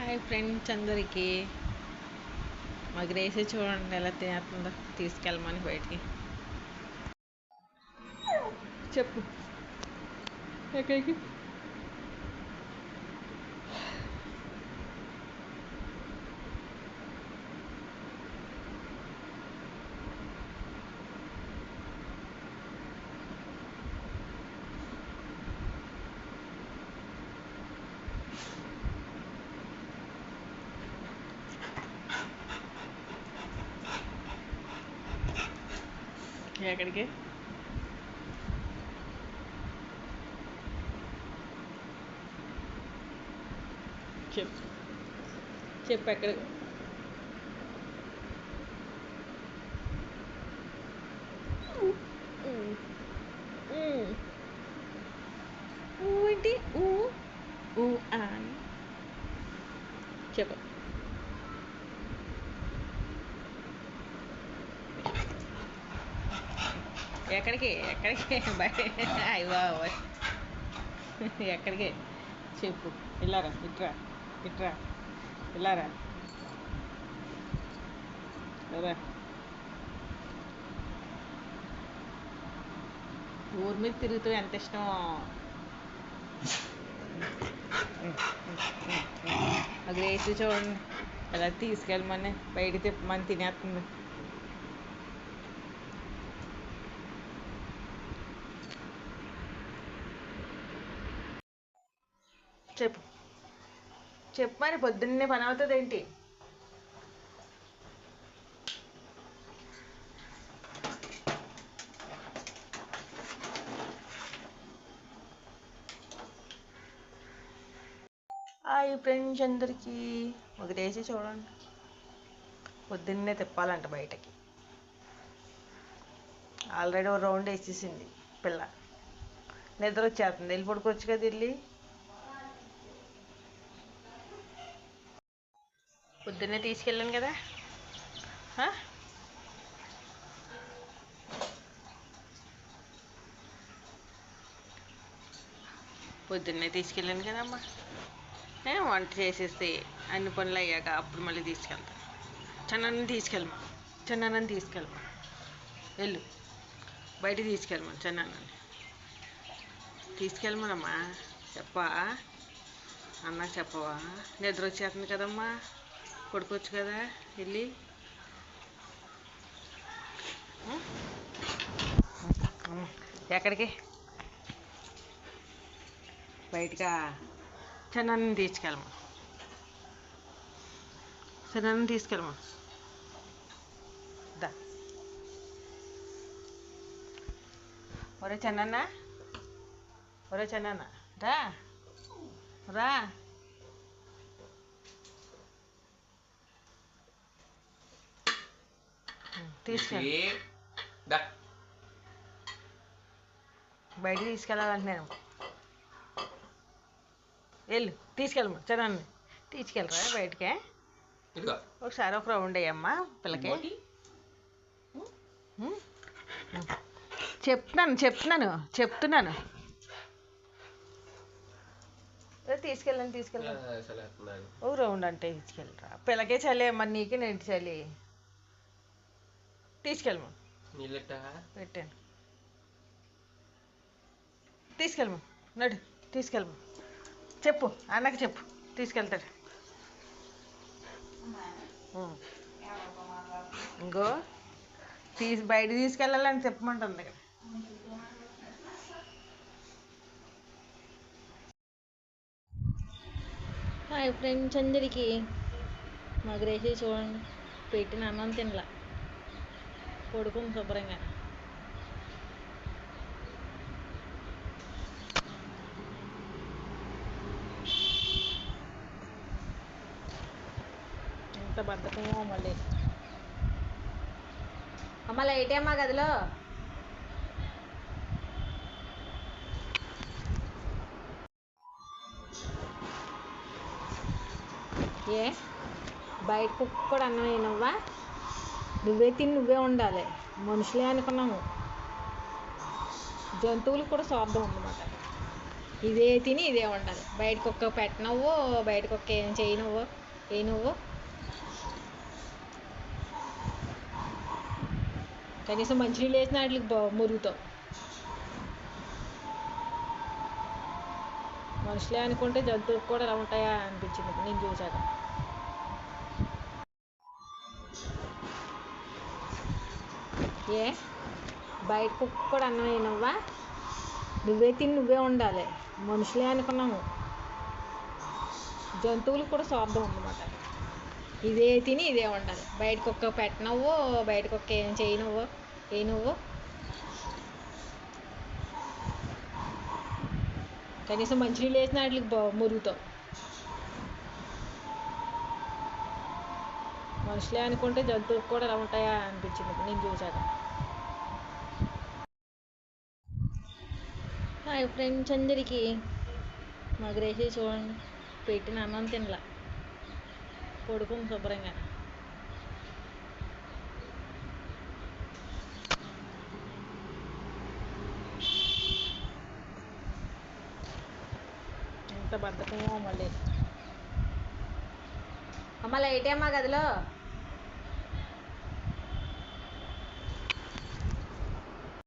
Hi friends అందరికీ. మా Gracie చూడండి ఎలా తినేస్తుందో. తీసుకెళ్ళమని బయటికి. చెప్పు ఎక్కడికి? ఎక్కడికి? చెప్పు చెప్పు ఎక్కడికి? ఏంటి అని చెప్పు. ఎక్కడికి ఎక్కడికి బయట? అయ్యో ఎక్కడికి చెప్పు. ఇల్లారా ఇట్రా ఇట్రా ఇల్లారా రా. ఊరి మీద తిరుగుతూ ఎంత ఇష్టం. అది వేసి చూడండి ఎలా తీసుకెళ్ళమని బయట తిప్పమని తినేస్తుంది. చెప్పు చెప్పు మరి పొద్దున్నే పని అవుతుంది ఏంటి? హాయ్ ఫ్రెండ్స్ అందరికీ. వదిలేసి చూడండి పొద్దున్నే తిప్పాలంట బయటకి. ఆల్రెడీ ఒక రౌండ్ వేసేసింది పిల్ల. నిద్ర వచ్చేస్తుంది. వెళ్ళి పడుకోవచ్చు కదా. వెళ్ళి పొద్దున్నే తీసుకెళ్ళాను కదా. పొద్దున్నే తీసుకెళ్ళాను కదమ్మా. వంట చేసేస్తే అన్ని పనులు అయ్యాక అప్పుడు మళ్ళీ తీసుకెళ్తాను. చిన్నాన్నని తీసుకెళ్ళమా వెళ్ళు. బయట తీసుకెళ్ళమా చిన్నాన్నని తీసుకెళ్ళమనమ్మా. చెప్పా అన్నకు చెప్పవా? నిద్ర వచ్చేస్తుంది కదమ్మా. పడుకోవచ్చు కదా వెళ్ళి. ఎక్కడికి? బయటకా? చిన్నాన్నని తీసుకెళ్ళమా. చిన్నాన్నని తీసుకెళ్ళమా. దా. ఒరే చిన్నాన్న రా రా. తీసుకెళ్ళి బయటికి తీసుకెళ్ళాలంటున్నాను. వెళ్ళు తీసుకెళ్ళమా. చిన్నాన్ని తీసుకెళ్ళరా బయటికే. ఒకసారి ఒక రౌండ్ అయ్యమ్మా పిల్లకి. చెప్తున్నాను తీసుకెళ్ళండి. ఒక రౌండ్ అంటే తీసుకెళ్ళరా. పిల్లకే చలి మరి నీకే నేంటి చలి. తీసుకెళ్ళమా. పెట్టాను. తీసుకెళ్ళమా. నడు తీసుకెళ్ళమా. చెప్పు అన్నకి చెప్పు తీసుకెళ్తాడు. ఇంకో బయట తీసుకెళ్ళాలని చెప్పమంటుంది కదా. హాయ్ ఫ్రెండ్స్ అందరికీ. మా గ్రేసీ చూడండి పెట్టిన అన్నం తినలా. పడుకుంది శుభ్రంగా. ఎంత బద్ధకమో మళ్ళీ. అమ్మ లైట్ అమ్మా గదిలో. ఏ బయట కుక్క కూడా అన్నం అయినవ్వా? నువ్వే తిని నువ్వే ఉండాలి. మనుషులే అనుకున్నాము. జంతువులకు కూడా స్వార్థం ఉందన్నమాట. ఇదే తిని ఇదే ఉండాలి. బయట కుక్క పెట్టనవ్వు, బయట కుక్క ఏం చేయనువ్వు, ఏ నువ్వు కనీసం మంచినీళ్ళు వేసిన వాటికి మురుగుతావు. మనుషులే అనుకుంటే జంతువులకు కూడా ఎలా ఉంటాయా అనిపించింది నేను చూశాక. ఏ బయట కుక్క కూడా అన్నం వేయనవ్వా? నువ్వే తిని నువ్వే ఉండాలి. మనుషులే అనుకున్నాము, జంతువులకు కూడా స్వార్థం ఉందన్నమాట. ఇదే తిని ఇదే ఉండాలి. బయట కుక్క పెట్టనవ్వు, బయట కుక్క ఏం చేయనువ్వు, ఏ నువ్వు కనీసం మంచినీళ్ళు వేసిన వాటికి మురుగుతావు. మనుషులే అనుకుంటే జంతువులకు కూడా ఎలా ఉంటాయా అనిపించింది నేను చూశాక. హాయ్ ఫ్రెండ్స్ అందరికీ. మా గ్రేసి చూడండి, పెట్టిన అన్నం తినలా, పడుకుంది శుభ్రంగా. ఎంత బద్ధకమో మళ్ళీ. అమ్మ లైట్ అమ్మా గదిలో.